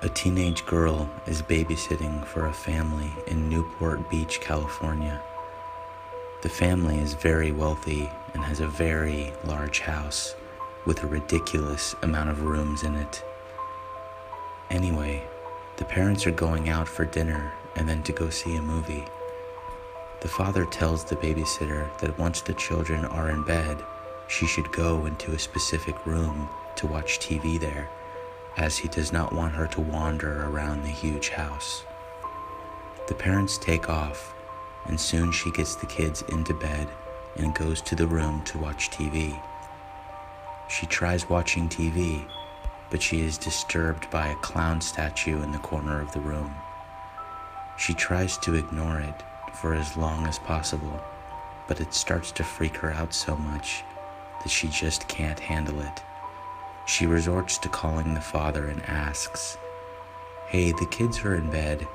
A teenage girl is babysitting for a family in Newport Beach, California. The family is very wealthy and has a very large house with a ridiculous amount of rooms in it. Anyway, the parents are going out for dinner and then to go see a movie. The father tells the babysitter that once the children are in bed, she should go into a specific room to watch TV there, as he does not want her to wander around the huge house. The parents take off, and soon she gets the kids into bed and goes to the room to watch TV. She tries watching TV, but she is disturbed by a clown statue in the corner of the room. She tries to ignore it for as long as possible, but it starts to freak her out so much that she just can't handle it. She resorts to calling the father and asks, "Hey, the kids are in bed,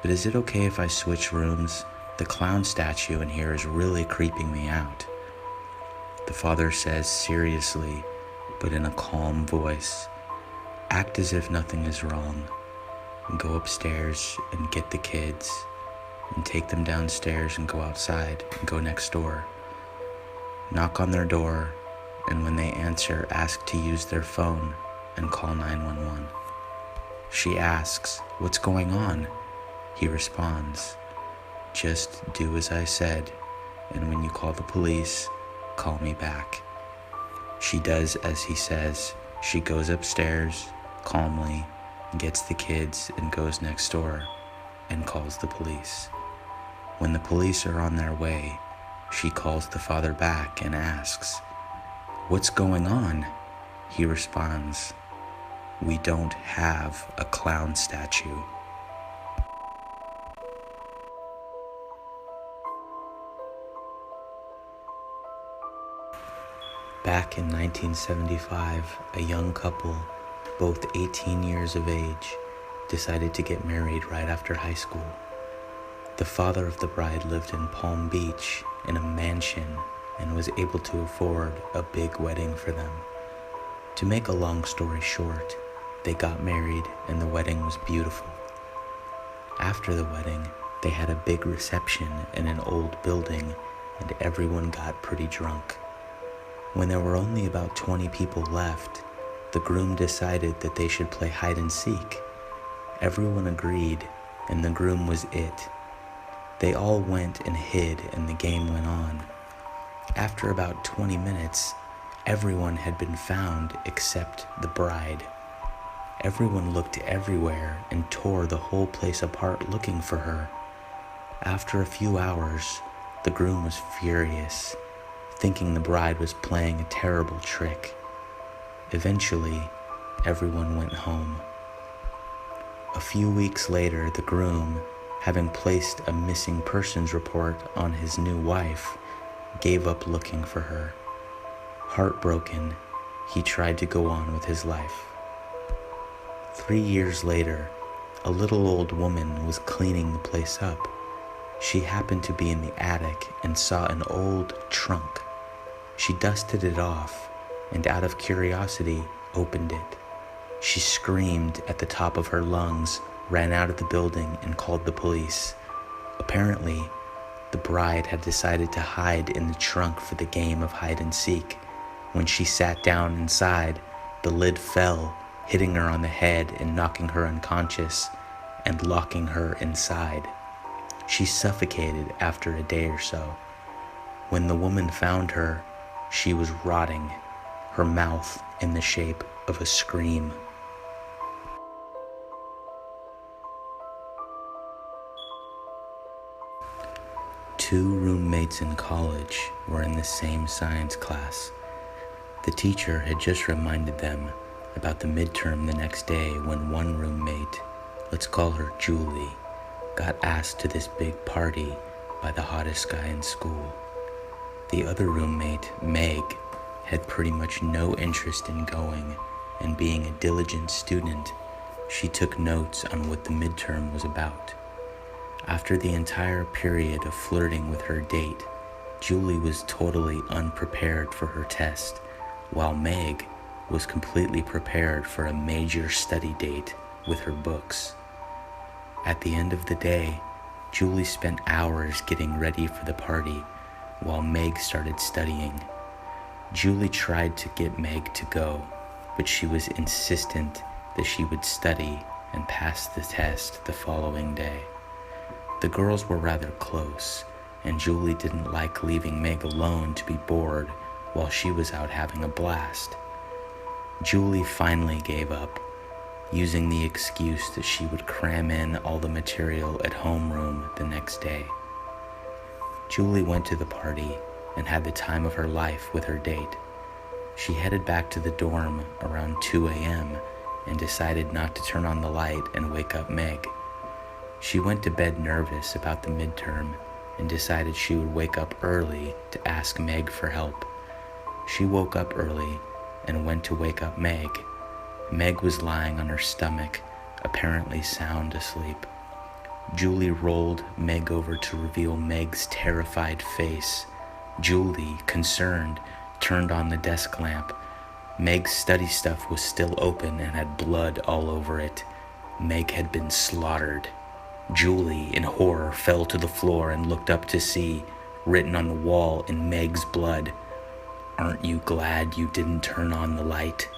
but is it okay if I switch rooms? The clown statue in here is really creeping me out." The father says seriously, but in a calm voice, "Act as if nothing is wrong. Go upstairs and get the kids, and take them downstairs and go outside and go next door. Knock on their door, and when they answer, ask to use their phone and call 911. She asks, "What's going on?" He responds, "Just do as I said, and when you call the police, call me back." She does as he says. She goes upstairs calmly, gets the kids, and goes next door and calls the police. When the police are on their way, she calls the father back and asks, "What's going on?" He responds, "We don't have a clown statue." Back in 1975, a young couple, both 18 years of age, decided to get married right after high school. The father of the bride lived in Palm Beach in a mansion and was able to afford a big wedding for them. To make a long story short, they got married and the wedding was beautiful. After the wedding, they had a big reception in an old building and everyone got pretty drunk. When there were only about 20 people left, the groom decided that they should play hide and seek. Everyone agreed, and the groom was it. They all went and hid, and the game went on. After about 20 minutes, everyone had been found except the bride. Everyone looked everywhere and tore the whole place apart looking for her. After a few hours, the groom was furious, thinking the bride was playing a terrible trick. Eventually, everyone went home. A few weeks later, the groom, having placed a missing persons report on his new wife, gave up looking for her. Heartbroken, he tried to go on with his life. 3 years later, a little old woman was cleaning the place up. She happened to be in the attic and saw an old trunk. She dusted it off and out of curiosity opened it. She screamed at the top of her lungs, ran out of the building, and called the police. Apparently, the bride had decided to hide in the trunk for the game of hide and seek. When she sat down inside, the lid fell, hitting her on the head and knocking her unconscious and locking her inside. She suffocated after a day or so. When the woman found her, she was rotting, her mouth in the shape of a scream. Two roommates in college were in the same science class. The teacher had just reminded them about the midterm the next day when one roommate, let's call her Julie, got asked to this big party by the hottest guy in school. The other roommate, Meg, had pretty much no interest in going, and being a diligent student, she took notes on what the midterm was about. After the entire period of flirting with her date, Julie was totally unprepared for her test, while Meg was completely prepared for a major study date with her books. At the end of the day, Julie spent hours getting ready for the party while Meg started studying. Julie tried to get Meg to go, but she was insistent that she would study and pass the test the following day. The girls were rather close, and Julie didn't like leaving Meg alone to be bored while she was out having a blast. Julie finally gave up, using the excuse that she would cram in all the material at homeroom the next day. Julie went to the party and had the time of her life with her date. She headed back to the dorm around 2 a.m. and decided not to turn on the light and wake up Meg. She went to bed nervous about the midterm and decided she would wake up early to ask Meg for help. She woke up early and went to wake up Meg. Meg was lying on her stomach, apparently sound asleep. Julie rolled Meg over to reveal Meg's terrified face. Julie, concerned, turned on the desk lamp. Meg's study stuff was still open and had blood all over it. Meg had been slaughtered. Julie, in horror, fell to the floor and looked up to see, written on the wall in Meg's blood, "Aren't you glad you didn't turn on the light?"